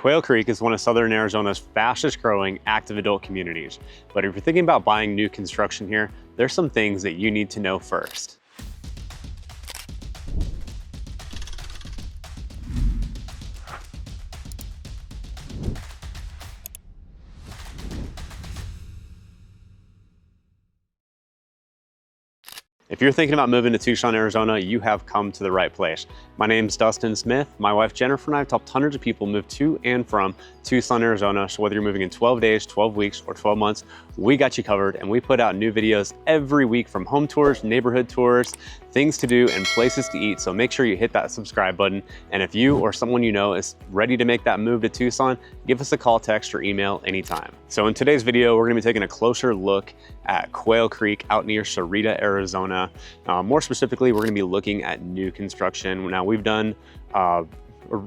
Quail Creek is one of Southern Arizona's fastest growing active adult communities. But if you're thinking about buying new construction here, there's some things that you need to know first. If you're thinking about moving to Tucson, Arizona, you have come to the right place. My name's Dustin Smith. My wife Jennifer and I have helped hundreds of people move to and from Tucson, Arizona. So whether you're moving in 12 days, 12 weeks, or 12 months, we got you covered, and we put out new videos every week from home tours, neighborhood tours, things to do, and places to eat. So make sure you hit that subscribe button. And if you or someone you know is ready to make that move to Tucson, give us a call, text, or email anytime. So in today's video, we're gonna be taking a closer look at Quail Creek out near Sahuarita, Arizona. More specifically, we're gonna be looking at new construction. Now, we've done a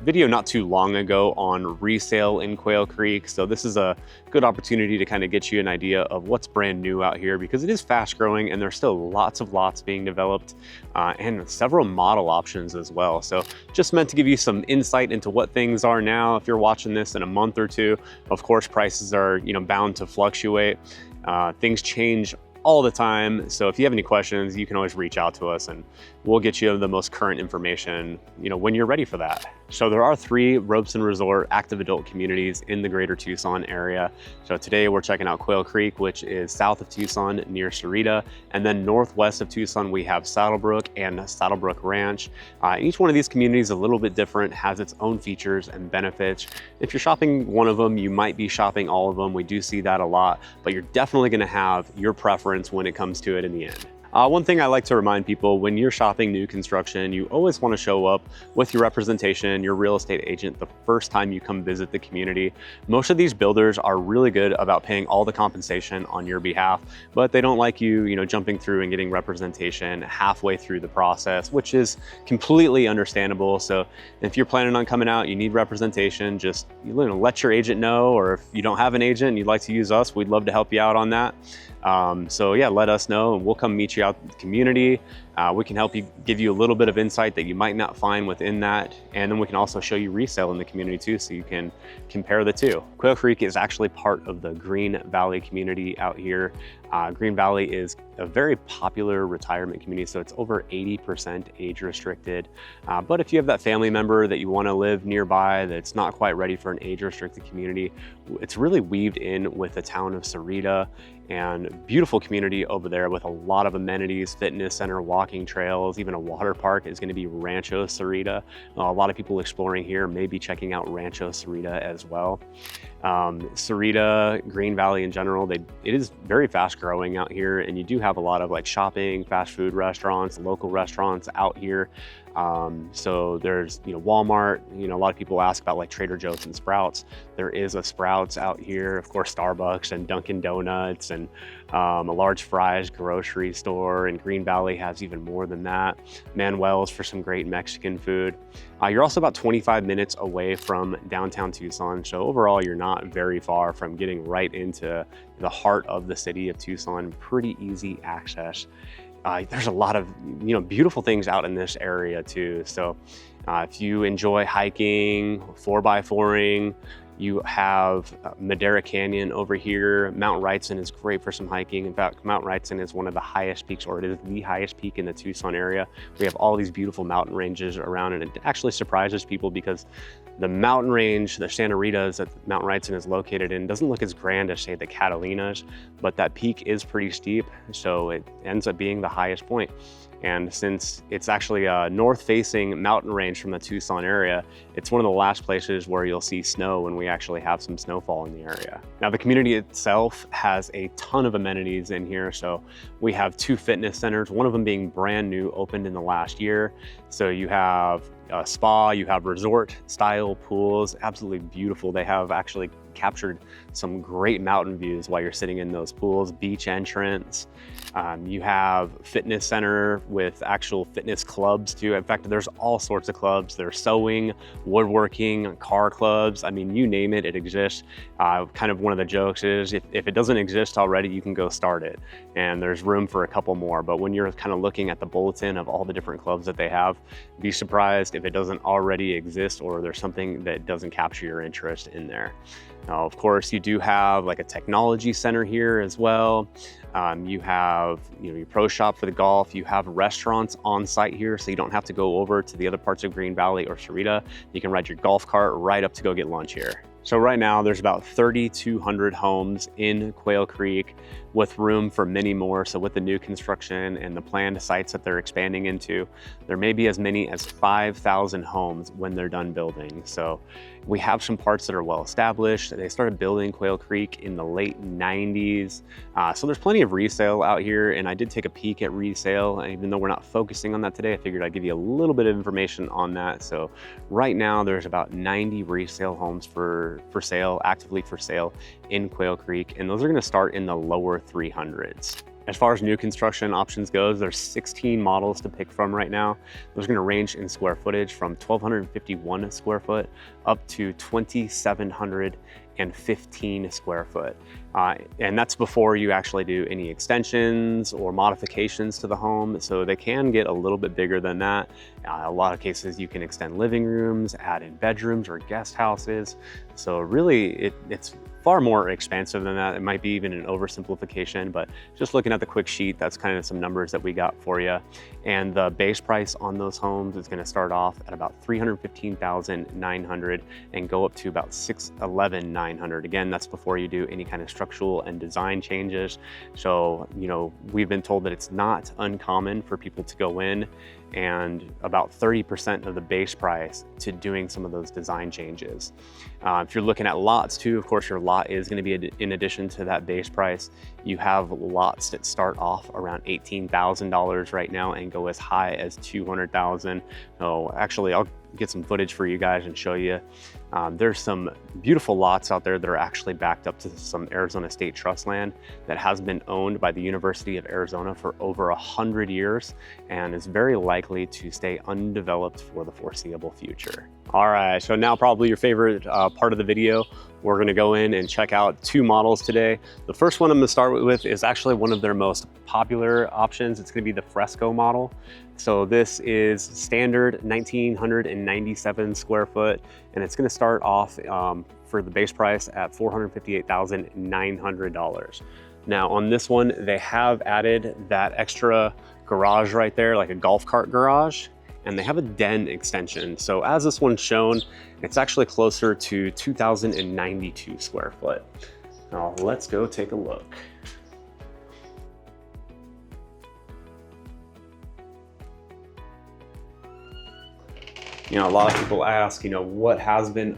video not too long ago on resale in Quail Creek. So this is a good opportunity to kind of get you an idea of what's brand new out here, because it is fast growing and there's still lots of lots being developed and several model options as well. So just meant to give you some insight into what things are now. If you're watching this in a month or two, of course, prices are bound to fluctuate. Things change all the time. So if you have any questions, you can always reach out to us and we'll get you the most current information, when you're ready for that. So there are 3 Robeson Resort active adult communities in the greater Tucson area. So today we're checking out Quail Creek, which is south of Tucson near Sahuarita. And then northwest of Tucson, we have Saddlebrook and Saddlebrook Ranch. Each one of these communities is a little bit different, has its own features and benefits. If you're shopping one of them, you might be shopping all of them. We do see that a lot, but you're definitely gonna have your preference when it comes to it in the end. One thing I like to remind people, when you're shopping new construction, you always want to show up with your representation, your real estate agent, the first time you come visit the community. Most of these builders are really good about paying all the compensation on your behalf, but they don't like you, jumping through and getting representation halfway through the process, which is completely understandable. So if you're planning on coming out, you need representation, just let your agent know, or if you don't have an agent and you'd like to use us, we'd love to help you out on that. So yeah, let us know and we'll come meet you out in the community. We can help you, give you a little bit of insight that you might not find within that. And then we can also show you resale in the community too, so you can compare the two. Quail Creek is actually part of the Green Valley community out here. Green Valley is a very popular retirement community, so it's over 80% age restricted. But if you have that family member that you want to live nearby that's not quite ready for an age restricted community, it's really weaved in with the town of Sahuarita, and beautiful community over there with a lot of amenities, fitness center, walking trails, even a water park is going to be Rancho Sahuarita. A lot of people exploring here may be checking out Rancho Sahuarita as well. Sahuarita, Green Valley in general, it is very fast growing out here, and you do have a lot of shopping, fast food restaurants, local restaurants out here. So there's, Walmart, a lot of people ask about Trader Joe's and Sprouts. There is a Sprouts out here, of course, Starbucks and Dunkin' Donuts, and a large Fry's grocery store, and Green Valley has even more than that. Manuel's for some great Mexican food. You're also about 25 minutes away from downtown Tucson. So overall, you're not very far from getting right into the heart of the city of Tucson. Pretty easy access. There's a lot of beautiful things out in this area too. So if you enjoy hiking, 4x4ing, you have Madera Canyon over here. Mount Wrightson is great for some hiking. In fact, Mount Wrightson is one of the highest peaks, or it is the highest peak in the Tucson area. We have all these beautiful mountain ranges around, and it actually surprises people because the mountain range, the Sahuaritas that Mount Wrightson is located in, doesn't look as grand as, say, the Catalinas, but that peak is pretty steep, so it ends up being the highest point. And since it's actually a north-facing mountain range from the Tucson area, it's one of the last places where you'll see snow when we actually have some snowfall in the area. Now, the community itself has a ton of amenities in here. So we have 2 fitness centers, one of them being brand new, opened in the last year. So you have a spa, you have resort style pools, absolutely beautiful. They have actually captured some great mountain views while you're sitting in those pools, beach entrance. You have fitness center with actual fitness clubs too. In fact, there's all sorts of clubs. There's sewing, woodworking, car clubs. I mean, you name it, it exists. Kind of one of the jokes is if it doesn't exist already, you can go start it. And there's room for a couple more. But when you're kind of looking at the bulletin of all the different clubs that they have, be surprised if it doesn't already exist or there's something that doesn't capture your interest in there. Now, of course, you do have like a technology center here as well. You have your pro shop for the golf. You have restaurants on site here, so you don't have to go over to the other parts of Green Valley or Sahuarita. You can ride your golf cart right up to go get lunch here. So right now there's about 3,200 homes in Quail Creek with room for many more. So with the new construction and the planned sites that they're expanding into, there may be as many as 5,000 homes when they're done building. So we have some parts that are well established. They started building Quail Creek in the late 90s. So there's plenty of resale out here, and I did take a peek at resale. And even though we're not focusing on that today, I figured I'd give you a little bit of information on that. So right now there's about 90 resale homes for sale, actively for sale in Quail Creek, and those are going to start in the lower 300s. As far as new construction options goes, there's 16 models to pick from right now. Those are going to range in square footage from 1,251 square foot up to 2,715 square foot. And that's before you actually do any extensions or modifications to the home. So they can get a little bit bigger than that. A lot of cases you can extend living rooms, add in bedrooms or guest houses. So really it's far more expansive than that. It might be even an oversimplification, but just looking at the quick sheet, that's kind of some numbers that we got for you. And the base price on those homes is going to start off at about $315,900 and go up to about $611,900. Again, that's before you do any kind of structural and design changes. So, we've been told that it's not uncommon for people to go in and about 30% of the base price to doing some of those design changes. If you're looking at lots too, of course your lot is going to be in addition to that base price. You have lots that start off around $18,000 right now and go as high as $200,000. So actually I'll get some footage for you guys and show you. There's some beautiful lots out there that are actually backed up to some Arizona State Trust land that has been owned by the University of Arizona for over 100 years and is very likely to stay undeveloped for the foreseeable future. All right, so now probably your favorite part of the video. We're gonna go in and check out two models today. The first one I'm gonna start with is actually one of their most popular options. It's gonna be the Fresco model. So this is standard 1,997 square foot, and it's gonna start off for the base price at $458,900. Now on this one, they have added that extra garage right there, like a golf cart garage, and they have a den extension. So as this one's shown, it's actually closer to 2,092 square foot. Now let's go take a look. A lot of people ask, what has been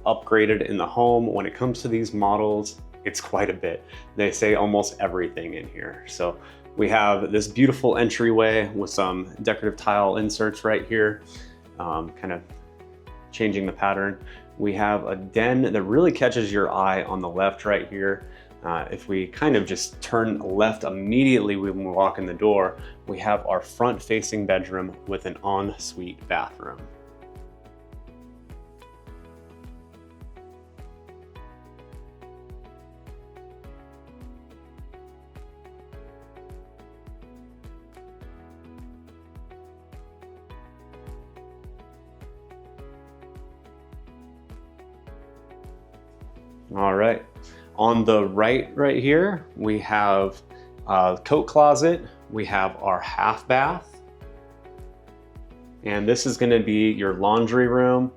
upgraded in the home. When it comes to these models, it's quite a bit. They say almost everything in here. So we have this beautiful entryway with some decorative tile inserts right here, kind of changing the pattern. We have a den that really catches your eye on the left right here. If we kind of just turn left immediately when we walk in the door, we have our front-facing bedroom with an ensuite bathroom. All right, on the right here, we have a coat closet. We have our half bath. And this is gonna be your laundry room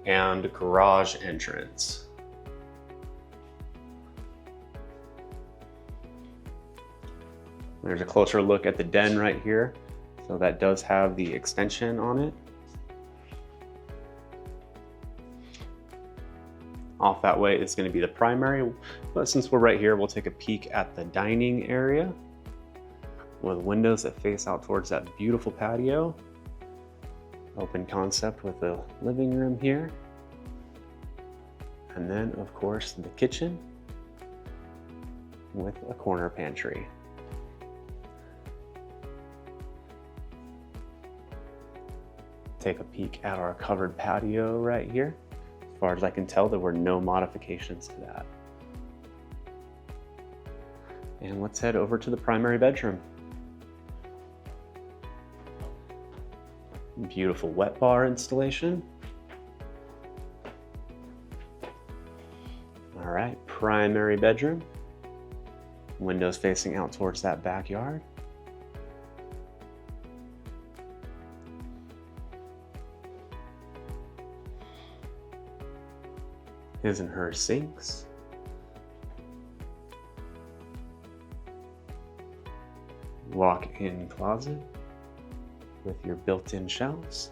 and garage entrance. There's a closer look at the den right here. So that does have the extension on it. Off that way is going to be the primary, but since we're right here, we'll take a peek at the dining area with windows that face out towards that beautiful patio. Open concept with the living room here. And then, of course, the kitchen with a corner pantry. Take a peek at our covered patio right here. As far as I can tell, there were no modifications to that. And let's head over to the primary bedroom. Beautiful wet bar installation. All right, primary bedroom. Windows facing out towards that backyard. His and her sinks. Walk-in closet with your built-in shelves.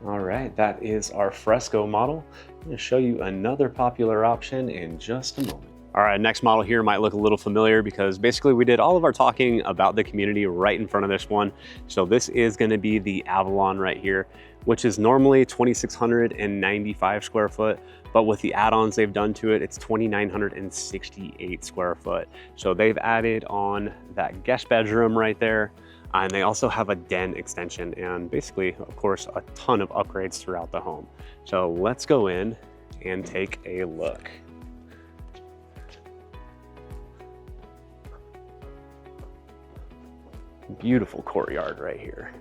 All right, that is our Fresco model. I'm going to show you another popular option in just a moment. All right, next model here might look a little familiar because basically we did all of our talking about the community right in front of this one. So this is going to be the Avalon right here, which is normally 2,695 square foot, but with the add-ons they've done to it, it's 2,968 square foot. So they've added on that guest bedroom right there, and they also have a den extension and basically, of course, a ton of upgrades throughout the home. So let's go in and take a look. Beautiful courtyard right here.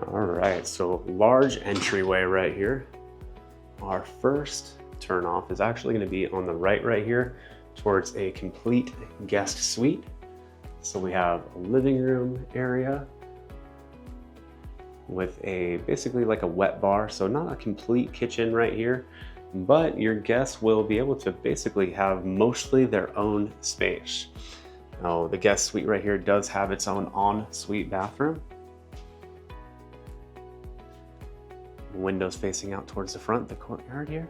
All right, so large entryway right here. Our first turn off is actually going to be on the right here towards a complete guest suite. So we have a living room area with a basically like a wet bar, so not a complete kitchen right here, but your guests will be able to basically have mostly their own space. Now the guest suite right here does have its own ensuite bathroom. Windows facing out towards the front, the courtyard here.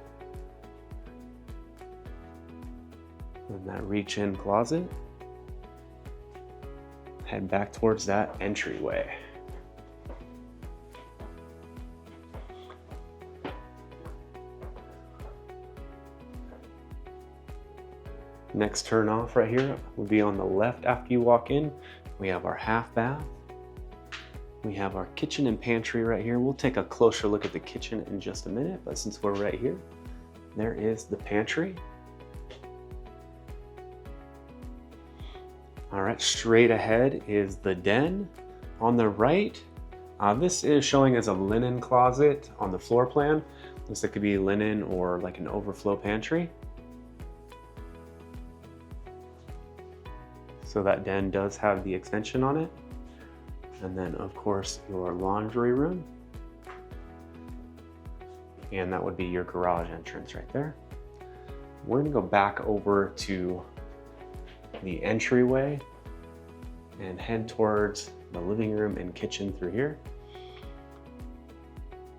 And that reach-in closet. Head back towards that entryway. Next turn off right here will be on the left after you walk in. We have our half bath. We have our kitchen and pantry right here. We'll take a closer look at the kitchen in just a minute, but since we're right here, there is the pantry. All right, straight ahead is the den. On the right, this is showing as a linen closet on the floor plan. Looks like it could be linen or like an overflow pantry. So that den does have the extension on it. And then of course your laundry room. And that would be your garage entrance right there. We're gonna go back over to the entryway and head towards the living room and kitchen through here.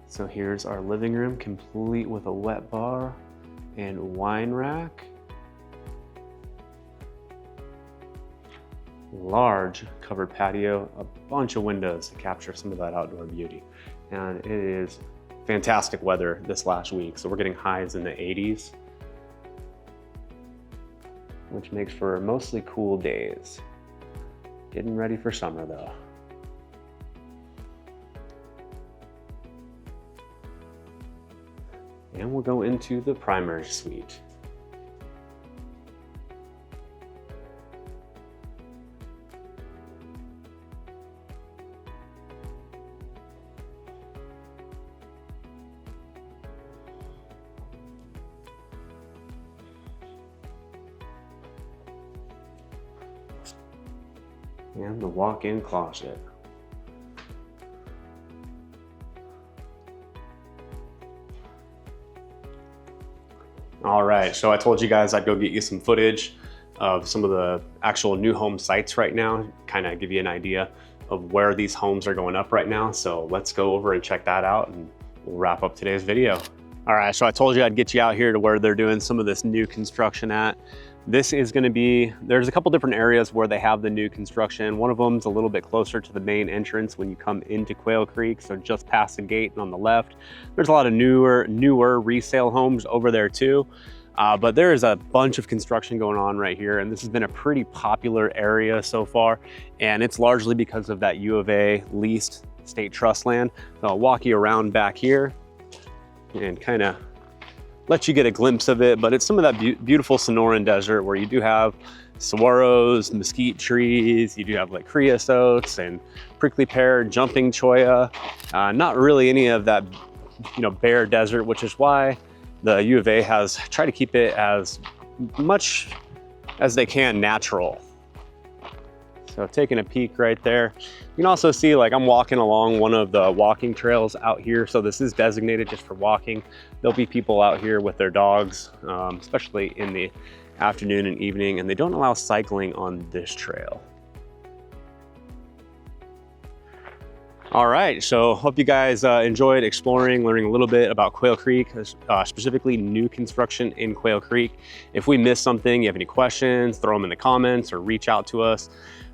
So here's our living room, complete with a wet bar and wine rack. Large covered patio, a bunch of windows to capture some of that outdoor beauty. And it is fantastic weather this last week. So we're getting highs in the 80s, which makes for mostly cool days. Getting ready for summer though. And we'll go into the primary suite. And the walk-in closet. All right, so I told you guys I'd go get you some footage of some of the actual new home sites right now, kind of give you an idea of where these homes are going up right now. So let's go over and check that out and we'll wrap up today's video. All right, so I told you I'd get you out here to where they're doing some of this new construction at. This is going to be, there's a couple different areas where they have the new construction. One of them is a little bit closer to the main entrance when you come into Quail Creek, so just past the gate and on the left. There's a lot of newer resale homes over there too. But there is a bunch of construction going on right here, and this has been a pretty popular area so far, and it's largely because of that U of A leased state trust land. So I'll walk you around back here. and kind of let you get a glimpse of it. But it's some of that beautiful Sonoran desert where you do have saguaros, mesquite trees, you do have like creosotes and prickly pear, jumping cholla. Not really any of that, you know, bare desert, which is why the U of A has tried to keep it as much as they can natural. So taking a peek right there. You can also see, like, I'm walking along one of the walking trails out here. So this is designated just for walking. There'll be people out here with their dogs, especially in the afternoon and evening, and they don't allow cycling on this trail. All right, so hope you guys enjoyed exploring, learning a little bit about Quail Creek, specifically new construction in Quail Creek. If we missed something, you have any questions, throw them in the comments or reach out to us.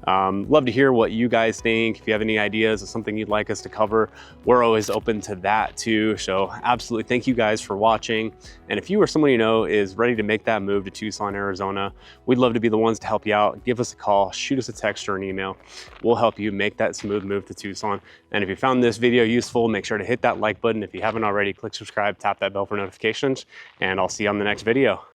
Love to hear what you guys think. If you have any ideas of something you'd like us to cover, we're always open to that too. So absolutely thank you guys for watching. And if you or someone you know is ready to make that move to Tucson, Arizona, we'd love to be the ones to help you out. Give us a call, shoot us a text or an email. We'll help you make that smooth move to Tucson. And if you found this video useful, make sure to hit that like button. If you haven't already, click subscribe, tap that bell for notifications, and I'll see you on the next video.